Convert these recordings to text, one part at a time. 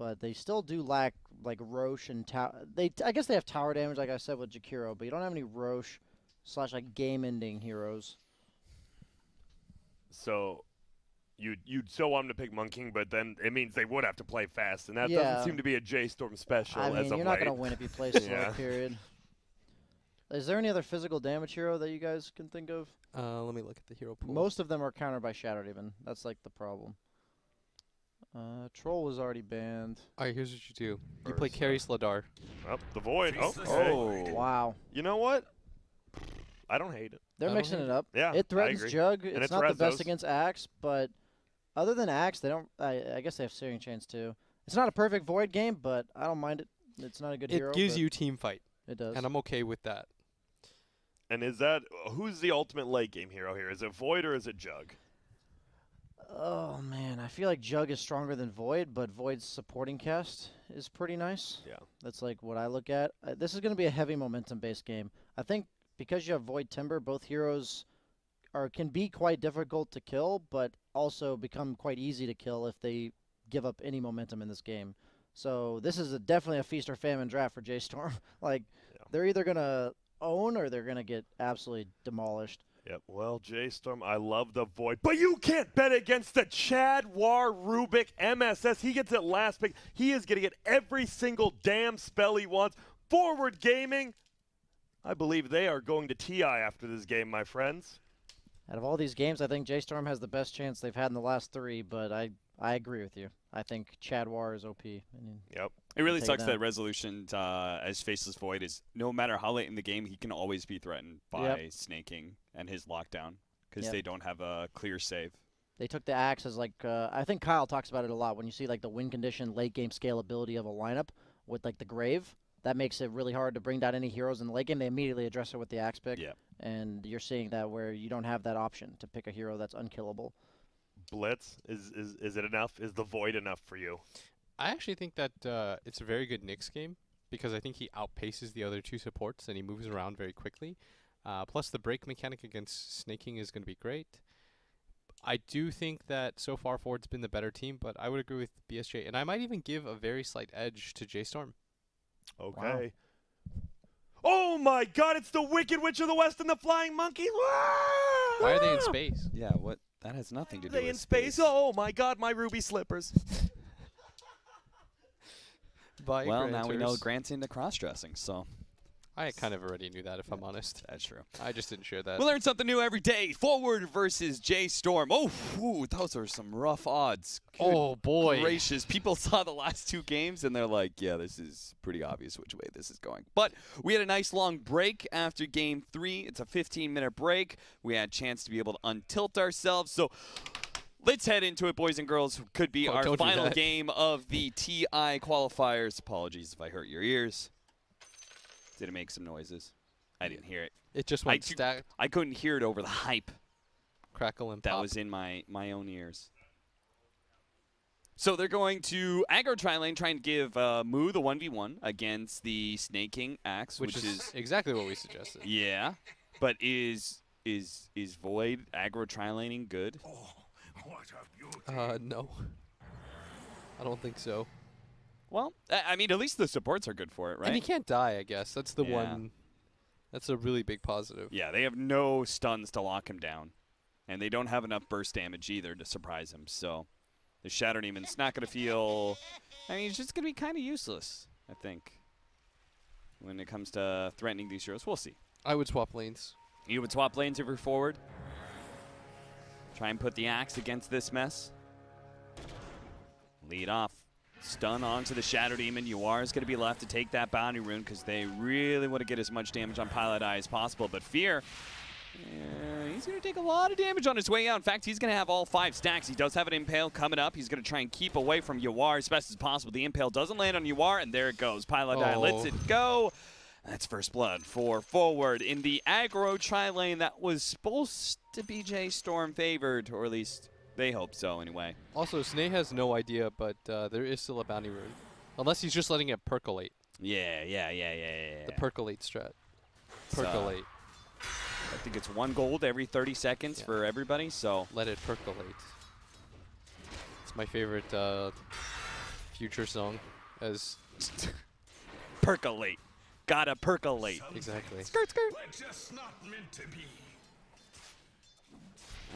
but they still do lack like Roche and tower. I guess they have tower damage, like I said with Jakiro, but you don't have any Roche / like game-ending heroes. So you'd still want them to pick Monkey, but then it means they would have to play fast, and that Yeah. doesn't seem to be a J.Storm special I mean, as of you're not late. going to win if you play slow, Yeah. period. Is there any other physical damage hero that you guys can think of? Let me look at the hero pool. Most of them are countered by Shadow Demon. That's like the problem. Troll was already banned. All right, here's what you do. You play Carry Sladar. Oh, the Void. Oh, Oh. Wow. You know what? I don't hate it. They're I mixing don't it up. Yeah, It I threatens agree. Jug. And It's it not the best Rezos. against Axe, but other than Axe, they don't. I guess they have Searing Chains too. It's not a perfect Void game, but I don't mind it. It's not a good hero. It gives but you team fight, It does. and I'm okay with that. And is that who's the ultimate late game hero here? Is it Void or is it Jug? Oh man, I feel like Jug is stronger than Void, but Void's supporting cast is pretty nice. Yeah. That's like what I look at. This is going to be a heavy momentum-based game. I think because you have Void Timber, both heroes can be quite difficult to kill, but also become quite easy to kill if they give up any momentum in this game. So this is definitely a feast or famine draft for J.Storm. Like, they're either going to own or they're going to get absolutely demolished. Yep. Well, J.Storm, I love the Void, but you can't bet against the Chad War Rubik MSS. He gets it last pick. He is going to get every single damn spell he wants. Forward Gaming, I believe they are going to TI after this game, my friends. Out of all these games, I think J.Storm has the best chance they've had in the last 3, but I agree with you. I think Chad War is OP. Yep. It really Take sucks that. that Resolution as Faceless Void is, no matter how late in the game, he can always be threatened by Yep. snaking and his lockdown because Yep. they don't have a clear save. They took the Axe as like, I think Kyle talks about it a lot. When you see like the win condition, late game scalability of a lineup with like the Grave, that makes it really hard to bring down any heroes in the late game. They immediately address it with the Axe pick. Yep. And you're seeing that where you don't have that option to pick a hero that's unkillable. Blitz, is it enough? Is the Void enough for you? I actually think that it's a very good Nyx game because I think he outpaces the other 2 supports and he moves around very quickly. Plus, the break mechanic against snaking is going to be great. I do think that so far Ford's been the better team, but I would agree with BSJ. And I might even give a very slight edge to J.Storm. Okay. Oh my God! It's the Wicked Witch of the West and the Flying Monkey. Why are they in space? Yeah, what? That has nothing to do They with in space? Oh my God! My ruby slippers. By Well, now we know Granters. Grant's into cross-dressing, so I kind of already knew that, if I'm honest. that's true. I just didn't share that. We learn something new every day. Forward versus J.Storm. Oh, whew, those are some rough odds. Good Oh, boy. gracious. People saw the last 2 games, and they're like, yeah, this is pretty obvious which way this is going. But we had a nice long break after Game 3. It's a 15-minute break. We had a chance to be able to untilt ourselves. So let's head into it, boys and girls. Could be Oh, our don't do final that. game of the TI qualifiers. Apologies if I hurt your ears. Did it make some noises? I didn't hear it. It just went stack, I couldn't hear it over the hype crackle, and that pop. was in my own ears. So they're going to aggro tri-lane, trying to give Moo the 1v1 against the Snaking Axe, which is exactly what we suggested. yeah. But is Void aggro tri-laning good? No. I don't think so. Well, I mean, at least the supports are good for it, right? And he can't die, I guess. That's the Yeah. one. That's a really big positive. Yeah, they have no stuns to lock him down. And they don't have enough burst damage either to surprise him. So the Shadow Demon's not going to feel... I mean, it's just going to be kind of useless, I think, when it comes to threatening these heroes. We'll see. I would swap lanes. You would swap lanes over forward. Try and put the Axe against this mess. Lead off. Stun onto the Shadow Demon. Yuar is going to be left to take that Bounty Rune because they really want to get as much damage on Pilot Eye as possible. But Fear, he's going to take a lot of damage on his way out. In fact, he's going to have all 5 stacks. He does have an Impale coming up. He's going to try and keep away from Yuar as best as possible. The Impale doesn't land on Yuar, and there it goes. Pilot Eye lets it go. That's first blood for forward in the aggro tri-lane that was supposed to be J.Storm favored, or at least they hope so anyway. Also, Snay has no idea, but there is still a bounty rune. Unless he's just letting it percolate. Yeah. The percolate strat. Percolate. I think it's 1 gold every 30 seconds for everybody, so. Let it percolate. It's my favorite Future song as Percolate. Gotta percolate. exactly. Skirt, skirt.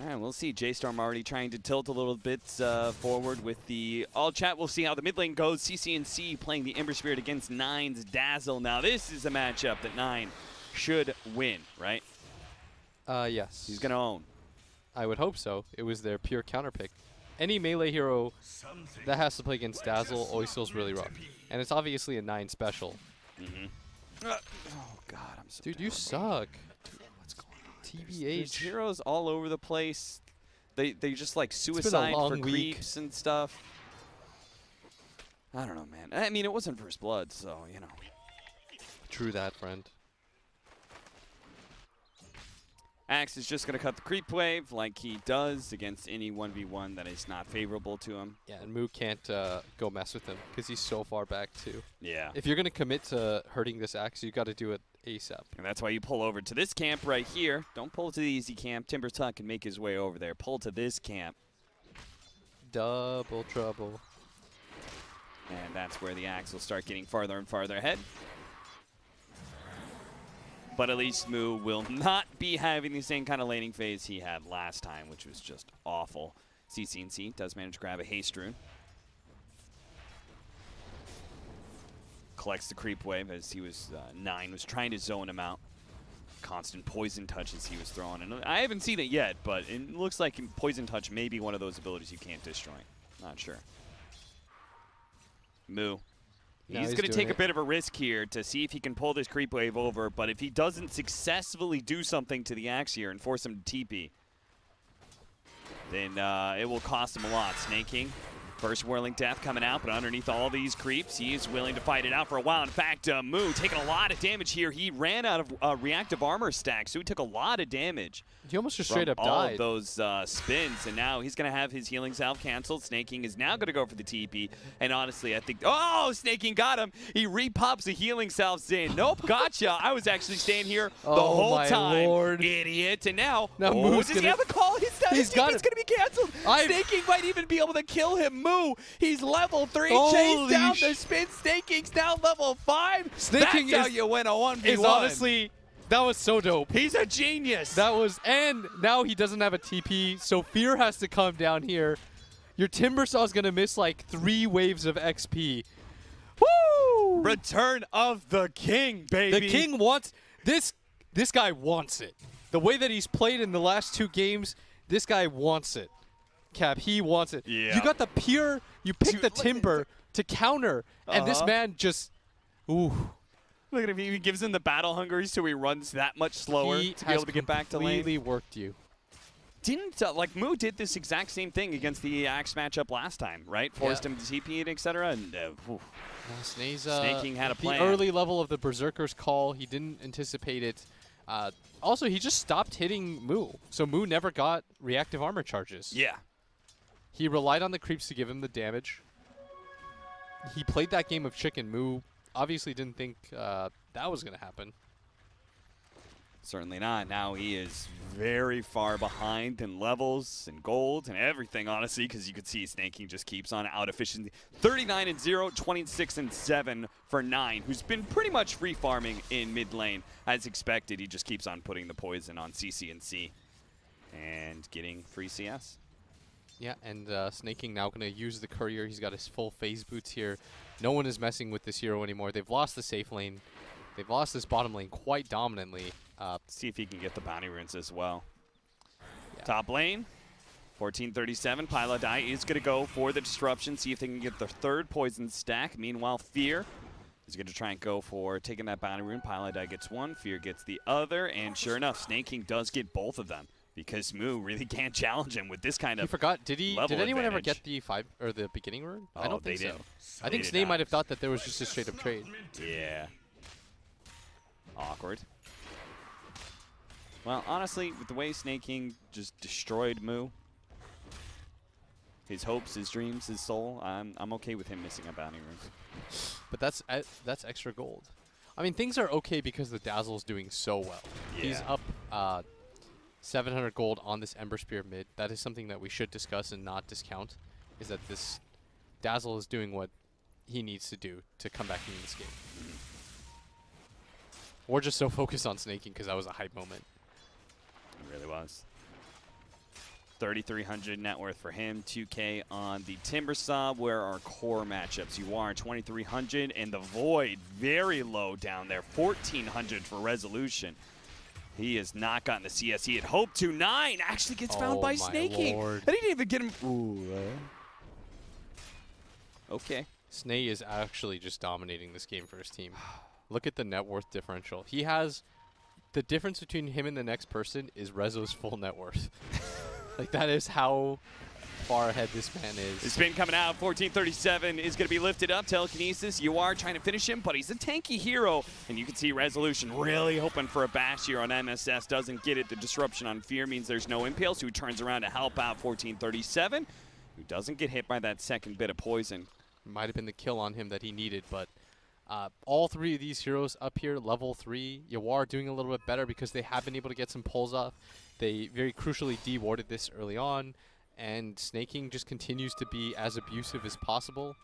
All right, we'll see. J.Storm already trying to tilt a little bit forward with the all chat. We'll see how the mid lane goes. CC&C playing the Ember Spirit against Nine's Dazzle. Now, this is a matchup that Nine should win, right? Yes. He's going to own. I would hope so. It was their pure counter pick. Any melee hero that has to play against Dazzle always feels really rough. And it's obviously a 9 special. Oh, God, I'm so Dude, you suck. Dude, what's going on? There's TBH. heroes all over the place. They just like been a suicide for long week. creeps and stuff. I don't know, man. I mean, it wasn't First Blood, so, you know. True that, friend. Axe is just going to cut the creep wave like he does against any 1v1 that is not favorable to him. Yeah, and Moo can't go mess with him because he's so far back, too. Yeah. If you're going to commit to hurting this Axe, you got to do it ASAP. And that's why you pull over to this camp right here. Don't pull to the easy camp. Timber Tuck can make his way over there. Pull to this camp. Double trouble. And that's where the Axe will start getting farther and farther ahead. But at least Moo will not be having the same kind of laning phase he had last time, which was just awful. CC&C does manage to grab a haste rune. Collects the creep wave as he was, Nine was trying to zone him out. Constant poison touches he was throwing. And I haven't seen it yet, but it looks like poison touch may be one of those abilities you can't destroy. Not sure. Moo. Now He's he's going to doing take a it. bit of a risk here to see if he can pull this creep wave over, but if he doesn't successfully do something to the Axe here and force him to TP, then it will cost him a lot. Snaking, first Whirling Death coming out, but underneath all these creeps, he is willing to fight it out for a while. In fact, Moo taking a lot of damage here. He ran out of reactive armor stack, so he took a lot of damage. He almost just From straight up all died. of those spins, and now he's going to have his healing salve canceled. Snaking is now going to go for the TP, and honestly, I think, oh, Snaking got him. He repops the healing salve, saying, nope, gotcha. I was actually staying here the Oh, whole my time, Lord. idiot. And now, Now oh, Moo's does he gonna- have a call? His He's got TP's it. going to be canceled. Snaking might even be able to kill him. Moo, he's level 3. Chase Holy down sh- the spin. Snaking's now level 5. Snaking That's how is- you win a 1v1. Is honestly, that was so dope. He's a genius. That was, and now he doesn't have a TP, so Fear has to come down here. Your Timbersaw's gonna miss like 3 waves of XP. Woo! Return of the King, baby. The King wants this. This guy wants it. The way that he's played in the last 2 games, this guy wants it. Cap, he wants it. Yeah. You got the pure. You picked Dude, the look at Timber to counter, and this man just. Ooh. Look at him. He gives him the battle hunger, so he runs that much slower He to be able to get back to lane. completely worked you. Didn't like Moo did this exact same thing against the Axe matchup last time, right? Forced him to TP and etc. And Snaking had a plan. The early level of the Berserker's call, he didn't anticipate it. Also, he just stopped hitting Moo, so Moo never got reactive armor charges. Yeah. He relied on the creeps to give him the damage. He played that game of chicken. Moo obviously didn't think that was going to happen. Certainly not. Now he is very far behind in levels and gold and everything, honestly, because you could see Snaking just keeps on out efficiency. 39-0, 26-7 for Nine, who's been pretty much free farming in mid lane. As expected, he just keeps on putting the poison on CC&C and getting free CS. Yeah, and Snaking now going to use the courier. He's got his full phase boots here. No one is messing with this hero anymore. They've lost the safe lane. They've lost this bottom lane quite dominantly. See if he can get the bounty runes as well. Yeah. Top lane, 1437. Piladai is going to go for the disruption, see if they can get the 3rd poison stack. Meanwhile, Fear is going to try and go for taking that bounty rune. Piladai gets 1, Fear gets the other, and sure enough, Snaking does get both of them because Moo really can't challenge him with this kind He of forgot. Did anyone ever advantage. get the 5 or the beginning rune? Oh, I don't they think so. did. I think They did Snake not. might have thought that there was just a straight up trade. Yeah. Awkward. Well, honestly, with the way Snaking just destroyed Moo, his hopes, his dreams, his soul, I'm okay with him missing a bounty rune. But that's extra gold. I mean, things are okay because the Dazzle's doing so well. He's Yeah. up 700 gold on this Ember Spear mid. That is something that we should discuss and not discount, is that this Dazzle is doing what he needs to do to come back into this game. We're just so focused on snaking because that was a hype moment. It really was. 3,300 net worth for him, 2K on the Timbersaw. Where are core matchups? You are 2,300, and the Void very low down there, 1,400 for Resolution. He has not gotten the CS he had hoped to. 9 actually gets found by snaking. Lord. And he didn't even get him. Ooh. Okay. Snay is actually just dominating this game for his team. Look at the net worth differential. He has the difference between him and the next person is Rezo's full net worth. Like, that is how far ahead this man is. The spin coming out, 1437 is going to be lifted up. Telekinesis, you are trying to finish him, but he's a tanky hero. And you can see Resolution really hoping for a bash here on MSS. Doesn't get it. The disruption on Fear means there's no impale, so he turns around to help out 1437, who doesn't get hit by that second bit of poison. Might have been the kill on him that he needed, but all three of these heroes up here, level 3. Yawar doing a little bit better because they have been able to get some pulls off. They very crucially de-warded this early on, and Snaking just continues to be as abusive as possible.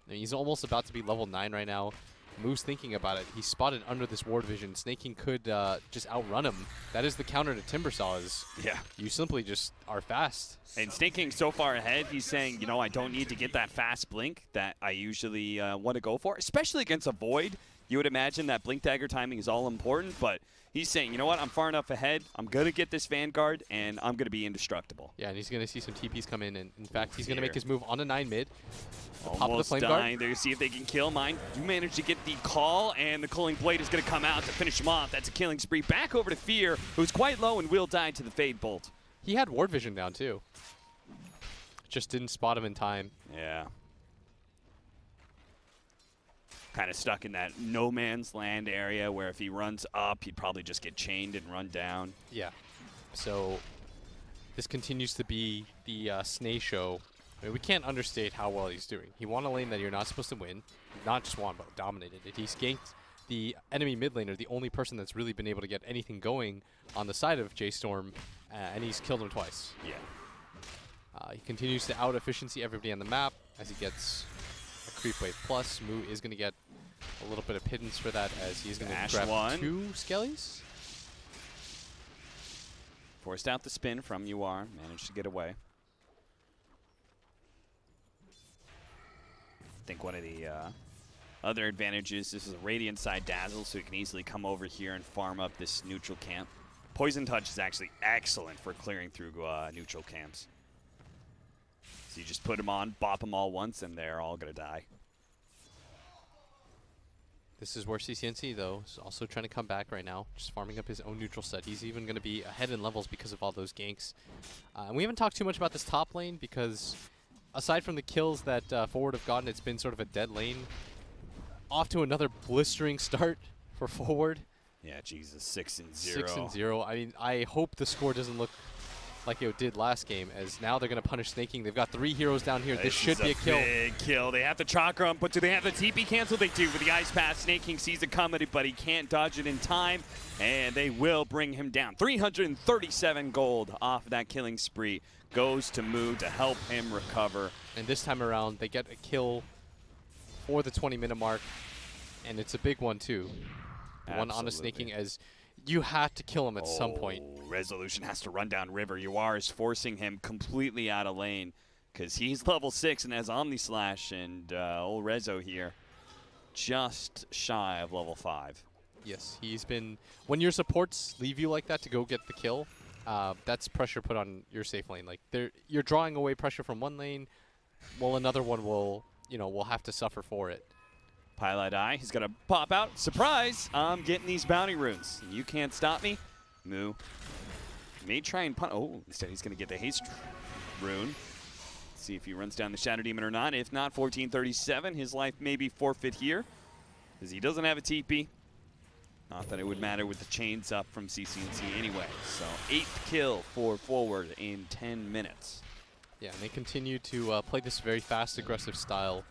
And he's almost about to be level 9 right now. Moo's thinking about it. He's spotted under this ward vision. Snaking could just outrun him. That is the counter to Timbersaw is you simply just are fast. And Snaking so far ahead, he's saying, you know, I don't need to get that fast blink that I usually want to go for, especially against a Void. You would imagine that blink dagger timing is all important, but he's saying, you know what, I'm far enough ahead. I'm going to get this Vanguard, and I'm going to be indestructible. Yeah, and he's going to see some TPs come in, and in fact, he's going to make his move on a 9 mid. Almost dying there to see if they can kill mine. You manage to get the call, and the Culling Blade is going to come out to finish him off. That's a killing spree. Back over to Fear, who's quite low and will die to the Fade Bolt. He had ward vision down, too. Just didn't spot him in time. Yeah. Kind of stuck in that no man's land area where if he runs up, he'd probably just get chained and run down. Yeah. So this continues to be the Snay show. I mean, we can't understate how well he's doing. He won a lane that you're not supposed to win. Not just won, but dominated it. He's ganked the enemy mid laner, the only person that's really been able to get anything going on the side of J.Storm, and he's killed him twice. Yeah. He continues to out-efficiency everybody on the map as he gets a creep wave plus. Moo is going to get a little bit of pittance for that as he's going to grab 2 skellies. Forced out the spin from UR, managed to get away. I think one of the other advantages, this is a Radiant side Dazzle, so he can easily come over here and farm up this neutral camp. Poison Touch is actually excellent for clearing through neutral camps. So you just put them on, bop them all once, and they're all going to die. This is where CCNC, though, is also trying to come back right now, just farming up his own neutral set. He's even going to be ahead in levels because of all those ganks. And we haven't talked too much about this top lane because aside from the kills that Forward have gotten, it's been sort of a dead lane. Off to another blistering start for Forward. Yeah, Jesus, 6-0. 6-0. I mean, I hope the score doesn't look like it did last game, as now they're going to punish Snaking. They've got 3 heroes down here. This should be a kill. Big kill. They have the chakra, but do they have the TP cancel? They do with the Ice Pass. Snaking sees it coming, but he can't dodge it in time, and they will bring him down. 337 gold off that killing spree goes to Moo to help him recover. And this time around, they get a kill for the 20-minute mark, and it's a big one, too. One on a Snaking, as you had to kill him at some point. Resolution has to run down river. UR is forcing him completely out of lane because he's level 6 and has Omni Slash, and old Rezo here just shy of level 5. Yes, he's been... When your supports leave you like that to go get the kill, that's pressure put on your safe lane. Like, you're drawing away pressure from one lane, well, another one will have to suffer for it. Pilot Eye, he's going to pop out. Surprise! I'm getting these bounty runes. You can't stop me. Moo may try and punt. Oh, instead he's going to get the haste rune. See if he runs down the Shadow Demon or not. If not, 1437. His life may be forfeit here because he doesn't have a TP. Not that it would matter with the chains up from CCNC anyway. So 8th kill for Forward in 10 minutes. Yeah, and they continue to play this very fast, aggressive style.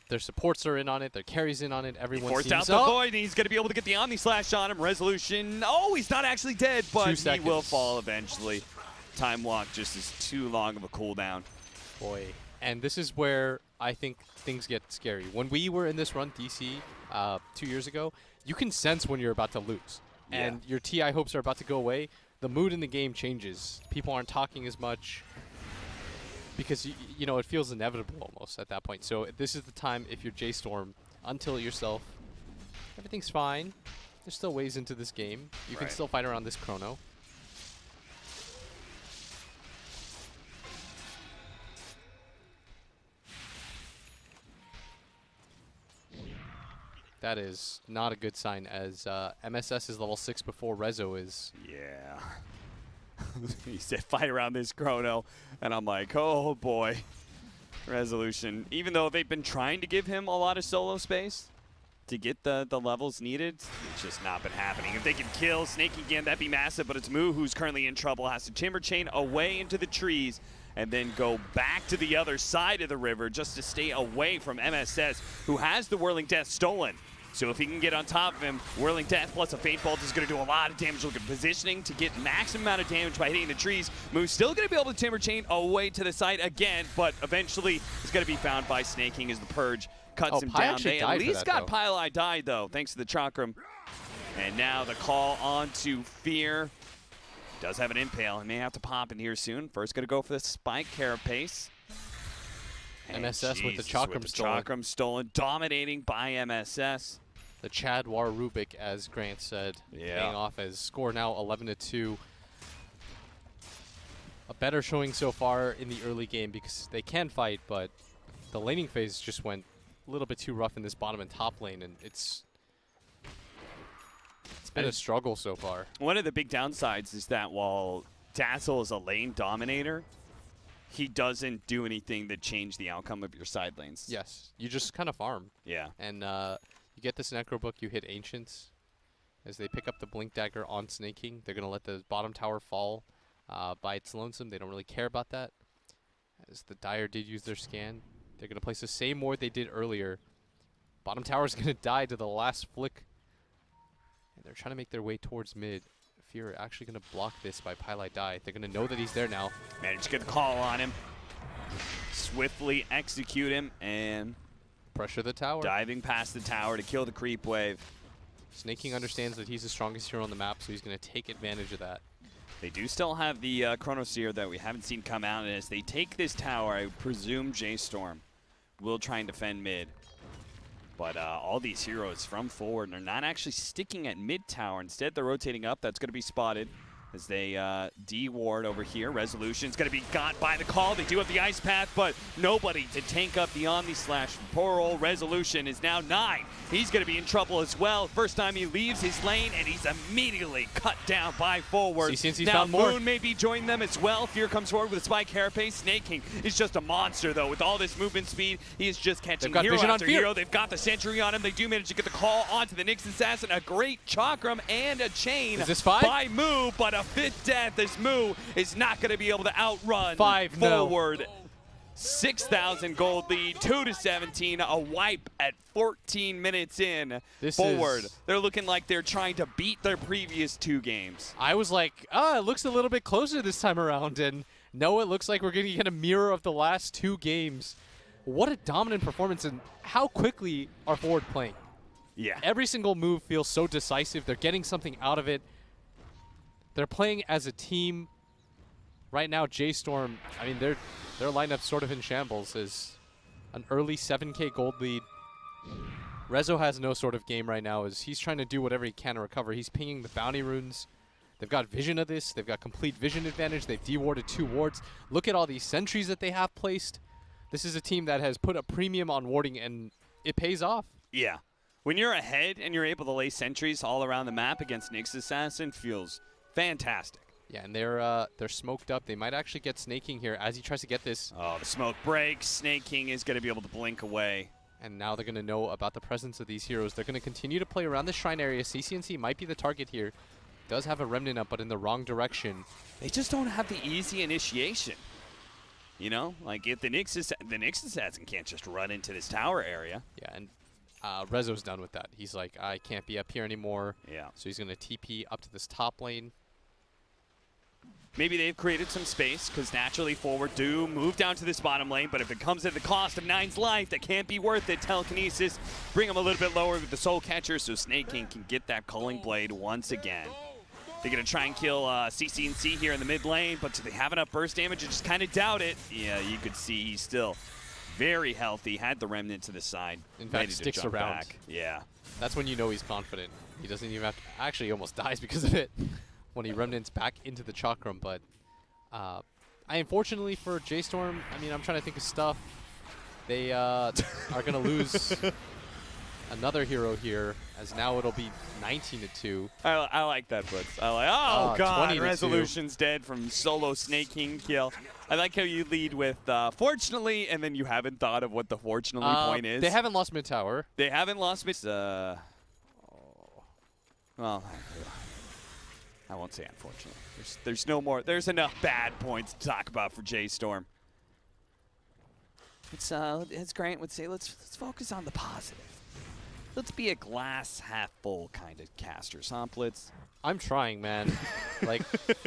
Their supports are in on it. Their carries in on it. Everyone forced seems out the Void, and he's going to be able to get the Omni Slash on him. Resolution. Oh, he's not actually dead, but he will fall eventually. Time Walk just is too long of a cooldown. Boy, And this is where I think things get scary. When we were in this run, DC, 2 years ago, you can sense when you're about to lose. Yeah. And your TI hopes are about to go away. The mood in the game changes. People aren't talking as much because, you know, it feels inevitable almost at that point. So this is the time, if you're J.Storm, untilt yourself. Everything's fine. There's still ways into this game. You can still fight around this chrono. That is not a good sign, as MSS is level 6 before Rezo is. Yeah. He said fight around this chrono, and I'm like, oh boy. Resolution. Even though they've been trying to give him a lot of solo space to get the levels needed, it's just not been happening. If they can kill Snake again, that'd be massive, but it's Moo who's currently in trouble, has to Timber Chain away into the trees and then go back to the other side of the river just to stay away from MSS, who has the Whirling Death stolen. So if he can get on top of him, Whirling Death plus a Fate Bolt is going to do a lot of damage. Looking positioning to get maximum amount of damage by hitting the trees. Moo's still going to be able to Timber Chain away to the side again, but eventually is going to be found by Snaking as the Purge cuts him down. They at least got Pile died, though, thanks to the Chakram. And now the call on to Fear. Does have an Impale. He may have to pop in here soon. First going to go for the Spike Carapace. MSS with the Chakram stolen. Chakram stolen, dominating by MSS. The Chad War Rubik, as Grant said, paying off as score now 11-2. A better showing so far in the early game because they can fight, but the laning phase just went a little bit too rough in this bottom and top lane, and it's been a struggle so far. One of the big downsides is that while Dazzle is a lane dominator, he doesn't do anything to change the outcome of your side lanes. Yes, you just kind of farm. Yeah. And you get this Necro Book, you hit Ancients. As they pick up the Blink Dagger on Snaking, they're going to let the bottom tower fall by its lonesome. They don't really care about that. As the Dire did use their scan, they're going to place the same ward they did earlier. Bottom tower is going to die to the last flick. And they're trying to make their way towards mid. Fear are actually going to block this by Pile Die. They're going to know that he's there now. Managed to get the call on him. Swiftly execute him and pressure the tower. Diving past the tower to kill the creep wave. Snaking understands that he's the strongest hero on the map, so he's going to take advantage of that. They do still have the Chronosphere that we haven't seen come out, and as they take this tower, I presume J.Storm will try and defend mid. But all these heroes from forward are not actually sticking at mid tower. Instead, they're rotating up. That's going to be spotted as they de-ward over here. Resolution's going to be got by the call. They do have the Ice Path, but nobody to tank up the Omni Slash. Poor old Resolution is now 9. He's going to be in trouble as well. First time he leaves his lane, and he's immediately cut down by forward. Now Moon maybe join them as well. Fear comes forward with a Spike Carapace. Snake King is just a monster, though. With all this movement speed, he is just catching hero after hero. They've got the Sentry on him. They do manage to get the call onto the Nyx Assassin. A great Chakram and a chain by Moo, but a 5th death as Moo is not going to be able to outrun forward. 6,000 gold lead, 2-17, a wipe at 14 minutes in. Forward, they're looking like they're trying to beat their previous 2 games. I was like, it looks a little bit closer this time around, and no, it looks like we're going to get a mirror of the last 2 games. What a dominant performance, and how quickly are forward playing. Yeah. Every single move feels so decisive. They're getting something out of it. They're playing as a team. Right now, J.Storm, I mean, their lineup's sort of in shambles. Is an early 7K gold lead. Rezo has no sort of game right now, as he's trying to do whatever he can to recover. He's pinging the bounty runes. They've got vision of this. They've got complete vision advantage. They've de-warded 2 wards. Look at all these sentries that they have placed. This is a team that has put a premium on warding, and it pays off. Yeah. When you're ahead and you're able to lay sentries all around the map against Nyx Assassin, feels fantastic. Yeah, and they're smoked up. They might actually get Snaking here as he tries to get this. Oh, the smoke breaks. Snake King is going to be able to blink away. And now they're going to know about the presence of these heroes. They're going to continue to play around the shrine area. CCNC might be the target here. Does have a remnant up, but in the wrong direction. They just don't have the easy initiation. You know, like if the Nyx Assassin can't just run into this tower area. Yeah, and Rezo's done with that. He's like, I can't be up here anymore. Yeah. So he's going to TP up to this top lane. Maybe they've created some space, because naturally Forward do move down to this bottom lane, but if it comes at the cost of Nine's life, that can't be worth it. Telekinesis, bring him a little bit lower with the Soul Catcher so Snake King can get that Culling Blade once again. They're going to try and kill CC&C here in the mid lane, but do they have enough burst damage? I just kind of doubt it. Yeah, you could see he's still very healthy, had the Remnant to the side. In fact, sticks around. Back. Yeah. That's when you know he's confident. He doesn't even have to, actually he almost dies because of it when he Remnants back into the Chakram, but unfortunately for J.Storm, I mean, I'm trying to think of stuff. They are going to lose another hero here, as now it'll be 19-2. I like that, Blitz. I like, oh God, 20-2. Resolution's dead from solo Snake King kill. I like how you lead with fortunately, and then you haven't thought of what the fortunately point is. They haven't lost mid tower. They haven't lost mid. Well, I won't say unfortunately. There's no more. There's enough bad points to talk about for J.Storm. It's as Grant would say, let's focus on the positive. Let's be a glass half full kind of caster, huh, Blitz? I'm trying, man. Like,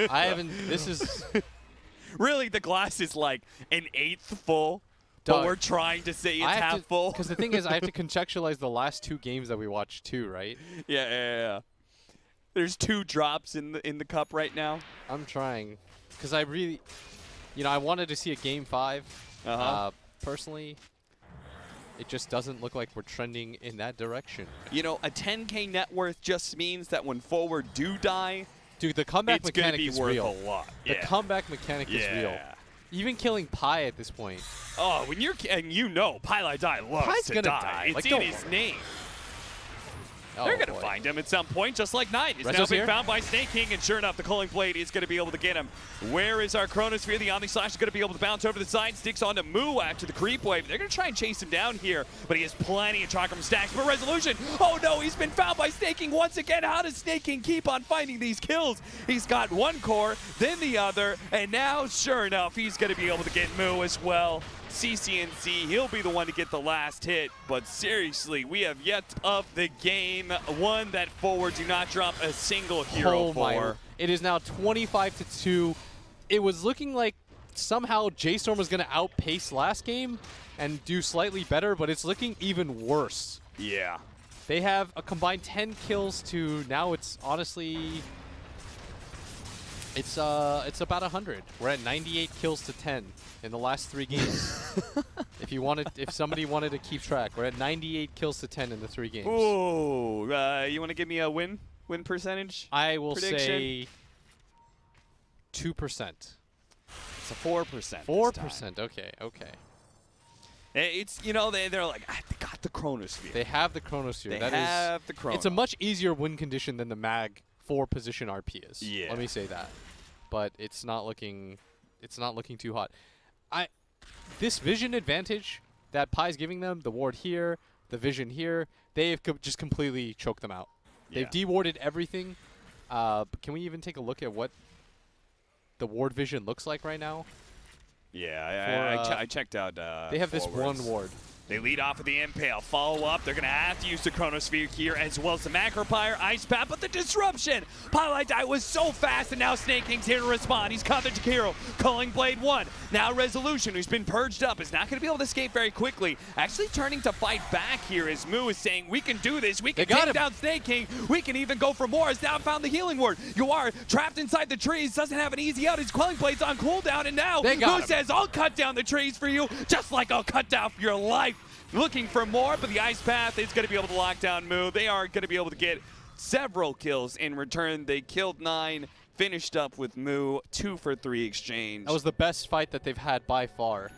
I haven't. This is really, the glass is like an eighth full, but we're trying to say it's half full. Because the thing is, I have to contextualize the last 2 games that we watched too, right? Yeah. There's 2 drops in the cup right now. I'm trying, because I really, I wanted to see a game 5. Personally, it just doesn't look like we're trending in that direction. A 10K net worth just means that when Forward do die, dude, the comeback mechanic is real. A lot. The comeback mechanic is real. Even killing Pi at this point. Oh, when you're Pi Die loves Pi's to gonna die. It's like, in his name. They're going to find him at some point, just like Knight. He's now being found by Snake King, and sure enough, the Culling Blade is going to be able to get him. Where is our Chronosphere? The Omni Slash is going to be able to bounce over the side, sticks onto Moo after the creep wave. They're going to try and chase him down here, but he has plenty of Chakram stacks. But Resolution, oh no, he's been found by Snake King once again. How does Snake King keep on finding these kills? He's got one core, then the other, and now, sure enough, he's going to be able to get Moo as well. CC&C, he'll be the one to get the last hit, but seriously, we have yet of the game one that Forward do not drop a single hero for. It is now 25-2. It was looking like somehow J.Storm was going to outpace last game and do slightly better, but it's looking even worse. Yeah. They have a combined 10 kills to now it's honestly, it's about 100. We're at 98 kills to 10 in the last 3 games. if somebody wanted to keep track, we're at 98 kills to 10 in the 3 games. Ooh, you want to give me a win percentage? I will prediction? say 2%. It's a 4%. 4%. Okay. It's they're like, I got the Chronosphere. They have the Chronosphere. They have the Chrono. It's a much easier win condition than the Mag 4 position RP is. Yeah. Let me say that. But it's not looking too hot. This vision advantage that Pi's giving them, the ward here, the vision here, they've just completely choked them out. Yeah. They've dewarded everything. But can we even take a look at what the ward vision looks like right now? Yeah, I checked out. They have Forwards. this one ward. They lead off with the Impale. Follow up. They're going to have to use the Chronosphere here as well as the Macropyre, Ice Path, but the disruption. Pilot Die was so fast, and now Snake King's here to respond. He's caught the Jakiro. Culling Blade 1. Now Resolution, who's been purged up, is not going to be able to escape very quickly. Actually turning to fight back here as Moo is saying, we can do this. We can take down Snake King. We can even go for more. Has now found the healing ward. You are trapped inside the trees. Doesn't have an easy out. His Quelling Blade's on cooldown, and now Moo says, I'll cut down the trees for you, just like I'll cut down for your life. Looking for more, but the Ice Path is going to be able to lock down Moo. They are going to be able to get several kills in return. They killed 9, finished up with Moo, 2 for 3 exchange. That was the best fight that they've had by far.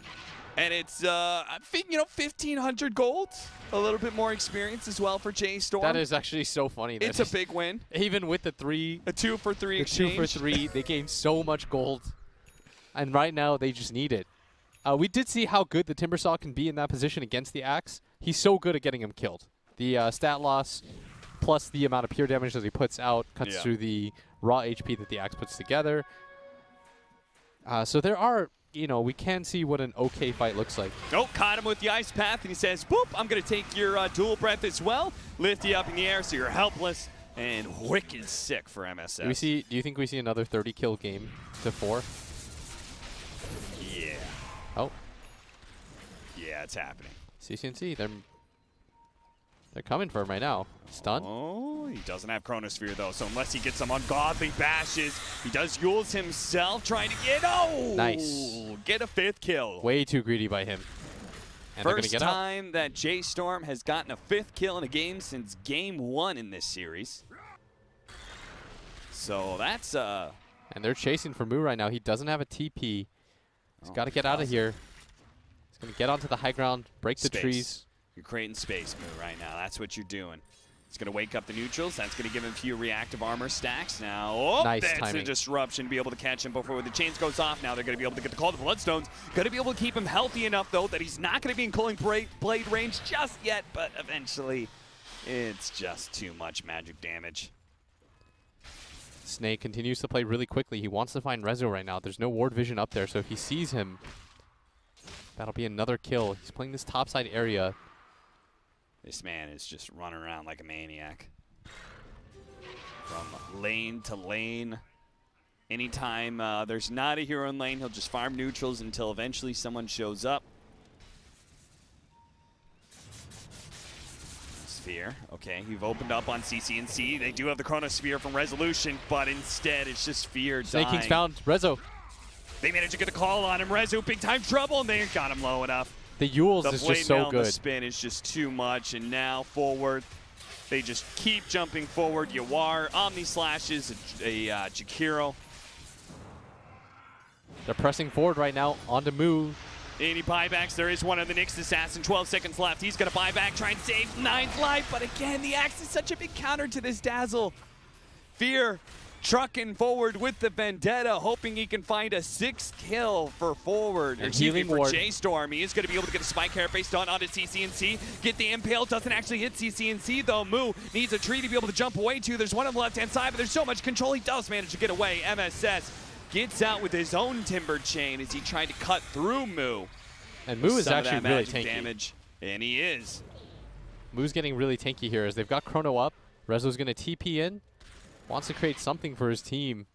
And it's, I think, 1,500 gold. A little bit more experience as well for J.Storm. That is actually so funny. It's a big win. Even with the 2 for 3 exchange. 2 for 3, they gained so much gold. And right now, they just need it. We did see how good the Timbersaw can be in that position against the Axe. He's so good at getting him killed. The stat loss plus the amount of pure damage that he puts out cuts through the raw HP that the Axe puts together. So there are, we can see what an okay fight looks like. Oh, caught him with the Ice Path, and he says, boop, I'm going to take your dual breath as well. Lift you up in the air so you're helpless. and wicked sick for MSS. Do you think we see another 30 kill game to 4? Yeah. Oh. Yeah, it's happening. CCNC, they're coming for him right now. Stun. Oh, he doesn't have Chronosphere though, so unless he gets some ungodly bashes, he does Yules himself trying to get, Nice. Get a 5th kill. Way too greedy by him. And they're gonna First get out. time that J.Storm has gotten a 5th kill in a game since game 1 in this series. So that's And they're chasing for Moo right now. He doesn't have a TP. He's got to get out of here. He's going to get onto the high ground, break the trees. You're creating space, Moo, right now. That's what you're doing. He's going to wake up the neutrals. That's going to give him a few reactive armor stacks. Now, Nice that's timing. a disruption to be able to catch him before the chains goes off. Now they're going to be able to get the call to Bloodstones. Going to be able to keep him healthy enough, though, that he's not going to be in Culling Blade range just yet, but eventually it's just too much magic damage. Snake continues to play really quickly. He wants to find Rezo right now. There's no ward vision up there, so if he sees him, that'll be another kill. He's playing this topside area. This man is just running around like a maniac. From lane to lane. Anytime there's not a hero in lane, he'll just farm neutrals until eventually someone shows up. Sphere, okay, you've opened up on CCNC. They do have the Chronosphere from Resolution, but instead it's just Fear Snake dying. King's found Rezo. They managed to get a call on him. Rezo, big time trouble, and they got him low enough. The Yules The is blade just mail so and the good. spin is just too much, and now forward. They just keep jumping forward. Yawar, Omni Slashes, a Jakiro. They're pressing forward right now onto Moo. Any buybacks? There is one on the Nyx Assassin. 12 seconds left. He's going to buy back, try and save 9's life. But again, the Axe is such a big counter to this Dazzle. Fear trucking forward with the Vendetta, hoping he can find a 6th kill for forward. And Excuse me, healing for ward. J.Storm. He is going to be able to get a Spike Carapace done onto CCNC. Get the Impale. Doesn't actually hit CCNC, though. Moo needs a tree to be able to jump away to. There's one on the left-hand side, but there's so much control. He does manage to get away. MSS gets out with his own Timber Chain as he tried to cut through Moo. And Moo is Some of actually that really magic tanky. damage, and he is. Moo's getting really tanky here as they've got Chrono up. Rezo's going to TP in. Wants to create something for his team.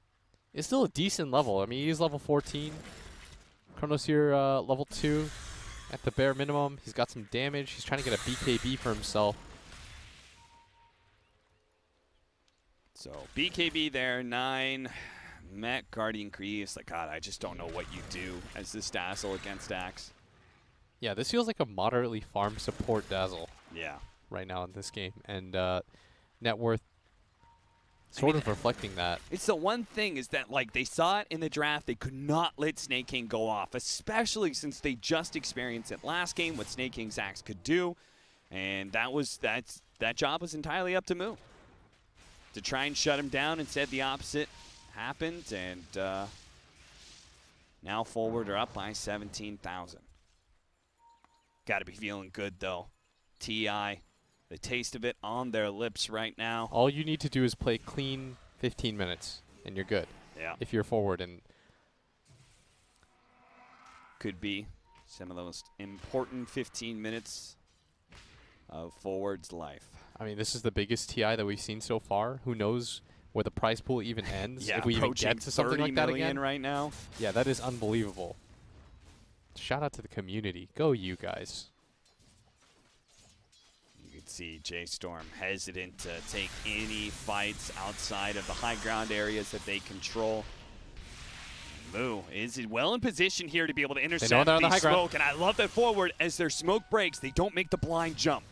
It's still a decent level. I mean, he's level 14. Chrono's here level 2 at the bare minimum. He's got some damage. He's trying to get a BKB for himself. So BKB there, 9. Met Guardian Greaves. Like, God, I just don't know what you do as this Dazzle against Axe. Yeah, this feels like a moderately farm support Dazzle Yeah. right now in this game. And net worth sort of reflecting that. It's the one thing is that, like, they saw it in the draft. They could not let Snake King go off, especially since they just experienced it last game, what Snake King's Axe could do. And that job was entirely up to Moo to try and shut him down. Instead, the opposite happened, and now forward are up by 17,000. Got to be feeling good, though. TI, the taste of it on their lips right now. All you need to do is play clean 15 minutes, and you're good. Yeah. If you're forward. And Could be some of the most important 15 minutes of forward's life. I mean, this is the biggest TI that we've seen so far. Who knows where the prize pool even ends? Yeah, if we even approaching get to something like that 30 million again. right now. Yeah, that is unbelievable. Shout out to the community. Go you guys. You can see J.Storm hesitant to take any fights outside of the high ground areas that they control. Moo is well in position here to be able to intercept they're on the the high ground. smoke, and I love that forward as their smoke breaks, they don't make the blind jump.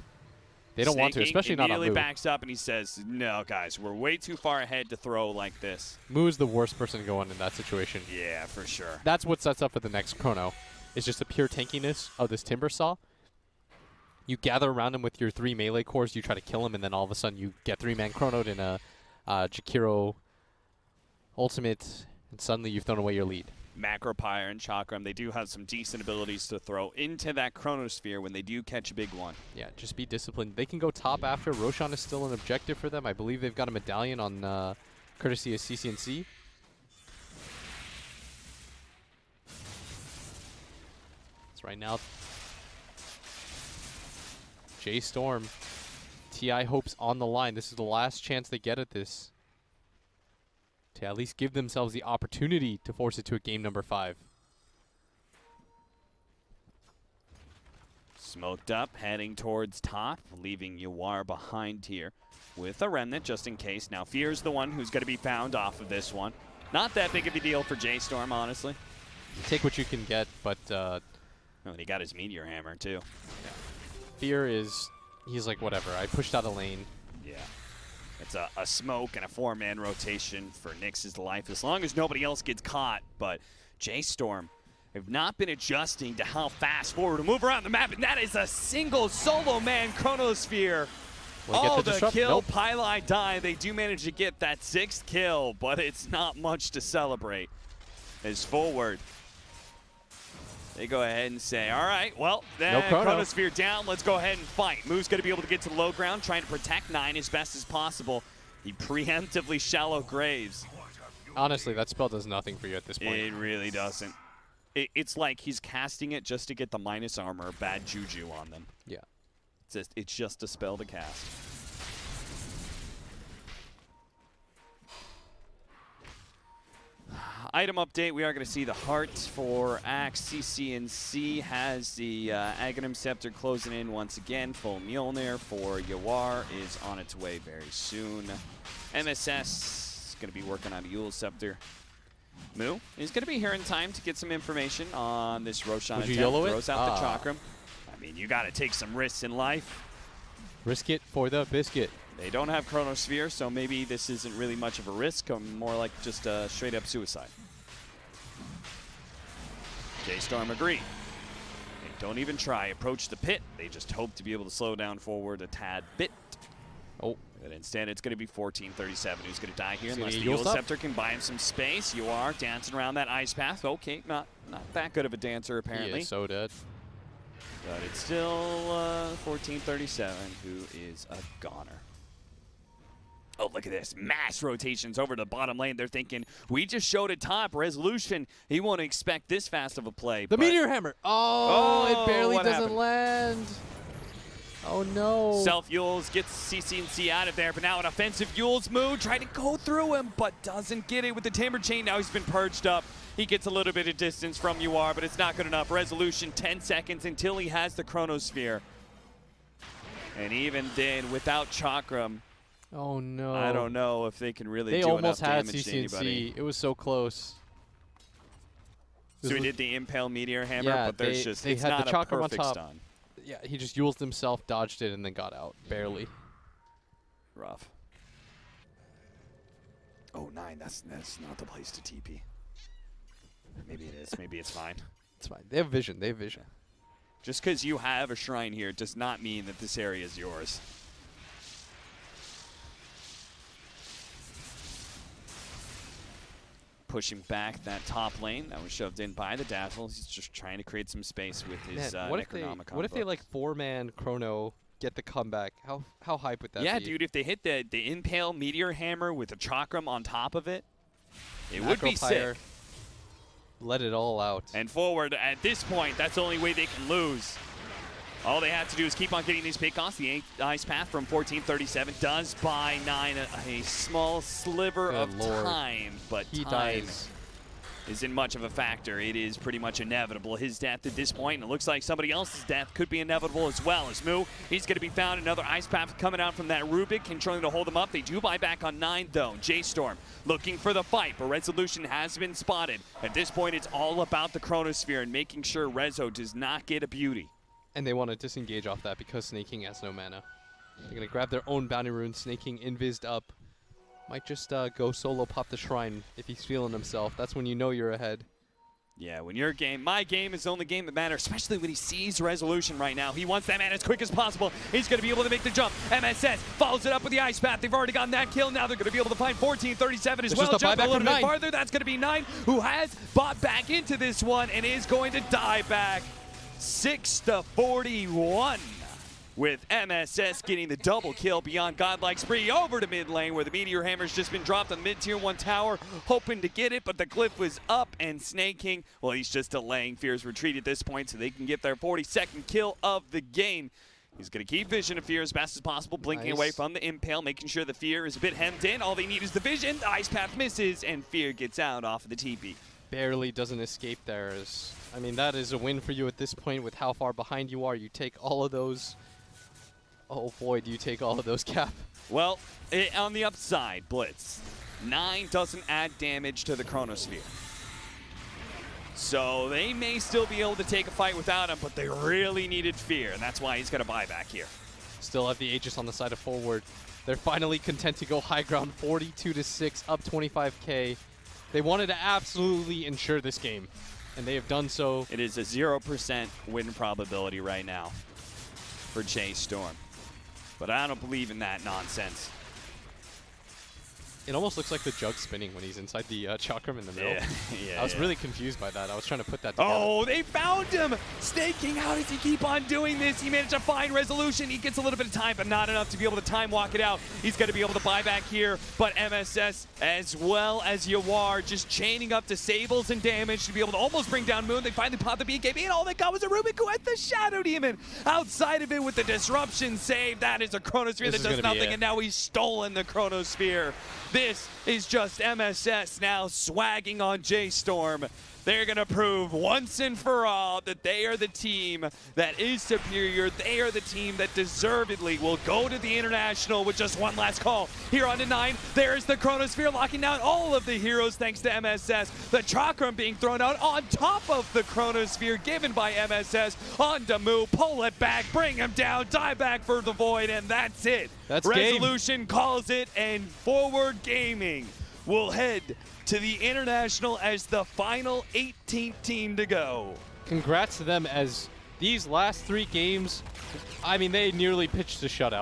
They don't want to, Snake King especially not on immediately Moo. backs up and he says, no, guys, we're way too far ahead to throw like this. Moo is the worst person to go in that situation. Yeah, for sure. That's what sets up for the next Chrono. It's just the pure tankiness of this Timber Saw. You gather around him with your 3 melee cores, you try to kill him, and then all of a sudden you get 3-man chronoed in a Jakiro ultimate, and suddenly you've thrown away your lead. Macropyre and Chakram, they do have some decent abilities to throw into that Chronosphere when they do catch a big one. Yeah, just be disciplined. They can go top after. Roshan is still an objective for them. I believe they've got a medallion on courtesy of CCNC. So right now, J.Storm, TI hopes on the line. This is the last chance they get at this, to at least give themselves the opportunity to force it to a game number 5. Smoked up, heading towards top, leaving Yawar behind here with a remnant just in case. Now Fear's the one who's going to be found off of this one. Not that big of a deal for J.Storm, honestly. Take what you can get, but Oh, and he got his Meteor Hammer, too. yeah. Fear is, he's like, whatever, I pushed out a lane. Yeah. It's a smoke and a 4-man rotation for Nyx's life, as long as nobody else gets caught. But J.Storm have not been adjusting to how fast forward to move around the map, and that is a single solo man Chronosphere. Oh, the kill, nope. Pylai die. They do manage to get that 6th kill, but it's not much to celebrate. As forward, they go ahead and say, all right, well, then Chronosphere down. Let's go ahead and fight. Moo's going to be able to get to the low ground, trying to protect 9 as best as possible. He preemptively shallow graves. Honestly, that spell does nothing for you at this point. It really doesn't. It's like he's casting it just to get the minus armor, bad juju on them. Yeah. It's just a spell to cast. Item update, we are going to see the heart for Axe. CCNC has the Aghanim Scepter closing in once again. Full Mjolnir for Yawar is on its way very soon. MSS is going to be working on Yule's Scepter. Moo is going to be here in time to get some information on this Roshan attempt. Throws out the Chakram. I mean, you got to take some risks in life. Risk it for the biscuit. They don't have Chronosphere, so maybe this isn't really much of a risk, more like just a straight-up suicide. J.Storm agree. They don't even try. Approach the pit. They just hope to be able to slow down forward a tad bit. Oh. But instead, it's going to be 1437 who's going to die here unless the Yule Scepter can buy him some space. You are dancing around that ice path. Okay, not that good of a dancer, apparently. He is so dead. But it's still 1437 who is a goner. Oh, look at this. Mass rotations over to the bottom lane. They're thinking, we just showed a top resolution. He won't expect this fast of a play. The Meteor Hammer. Oh, it barely doesn't land. Oh, no. Self-Yules gets CCNC out of there, but now an offensive Yules move. Trying to go through him, but doesn't get it with the Timber Chain. Now he's been purged up. He gets a little bit of distance from UR, but it's not good enough. Resolution, 10 seconds until he has the Chronosphere. And even then, without Chakram, oh no! I don't know if they can really do enough damage to anybody. It was so close. So he did the Impale Meteor Hammer, but there's just it's not a perfect stun. Yeah, he just Yuled himself, dodged it, and then got out barely. Rough. Oh, 9. That's not the place to TP. Maybe it is. Maybe it's fine. It's fine. They have vision. They have vision. Just because you have a shrine here does not mean that this area is yours. Pushing back that top lane that was shoved in by the Dazzle. He's just trying to create some space with his Necronomicon. What if they like 4-man Chrono get the comeback? How hype would that be? Yeah, dude, if they hit the Impale Meteor Hammer with a Chakram on top of it, it would be sick. Let it all out. And forward, at this point, that's the only way they can lose. All they have to do is keep on getting these pickoffs. The Ice Path from 1437 does buy 9 a small sliver of time, but he time dies. Isn't much of a factor. It is pretty much inevitable. His death at this point, and it looks like somebody else's death could be inevitable as well. As Moo, he's going to be found. Another Ice Path coming out from that Rubik, controlling to hold them up. They do buy back on 9, though. J.Storm looking for the fight, but Resolution has been spotted. At this point, it's all about the Chronosphere and making sure Rezo does not get a beauty. And they want to disengage off that because Snake King has no mana. They're going to grab their own bounty rune. Snake King invised up. Might just go solo pop the shrine if he's feeling himself. That's when you know you're ahead. Yeah, when your game, my game is the only game that matters, especially when he sees Resolution right now. He wants that man as quick as possible. He's going to be able to make the jump. MSS follows it up with the Ice Path. They've already gotten that kill. Now they're going to be able to find 1437 as well. Jump a little bit farther. That's going to be 9, who has bought back into this one and is going to die back. 6-41. With MSS getting the double kill beyond Godlike Spree over to mid lane where the Meteor Hammer's just been dropped on the mid-tier 1 tower, hoping to get it, but the glyph was up, and Snake King, well, he's just delaying Fear's retreat at this point so they can get their 42nd kill of the game. He's going to keep vision of Fear as best as possible, blinking away from the impale, making sure the Fear is a bit hemmed in. All they need is the vision. The ice path misses, and Fear gets out off of the TP. Barely doesn't escape there. I mean, that is a win for you at this point with how far behind you are. You take all of those. Oh boy, do you take all of those, Cap. Well, on the upside, Blitz, 9 doesn't add damage to the Chronosphere. So they may still be able to take a fight without him, but they really needed Fear, and that's why he's got a buyback here. Still have the Aegis on the side of forward. They're finally content to go high ground, 42-6, up 25K. They wanted to absolutely ensure this game, and they have done so. It is a 0% win probability right now for J.Storm, but I don't believe in that nonsense. It almost looks like the jug spinning when he's inside the chakram in the middle. Yeah, I was really confused by that. I was trying to put that together. Oh, they found him! Staking, how does he keep on doing this? He managed to find resolution. He gets a little bit of time, but not enough to be able to time walk it out. He's going to be able to buy back here, but MSS as well as Yawar just chaining up disables and damage to be able to almost bring down Moon. They finally pop the BKB, and all they got was a Rubik who had the Shadow Demon. Outside of it with the disruption save, that is a Chronosphere that does nothing, and now he's stolen the Chronosphere. This is just MSS now swagging on J.Storm. They're going to prove once and for all that they are the team that is superior. They are the team that deservedly will go to the International with just one last call. Here on to 9, there's the Chronosphere locking down all of the heroes thanks to MSS. The Chakram being thrown out on top of the Chronosphere given by MSS. On to Mu, pull it back, bring him down, die back for the Void, and that's it. That's Resolution game. Calls it, and Forward Gaming will head to the International as the final 18th team to go. Congrats to them, as these last 3 games, I mean, they nearly pitched a shutout.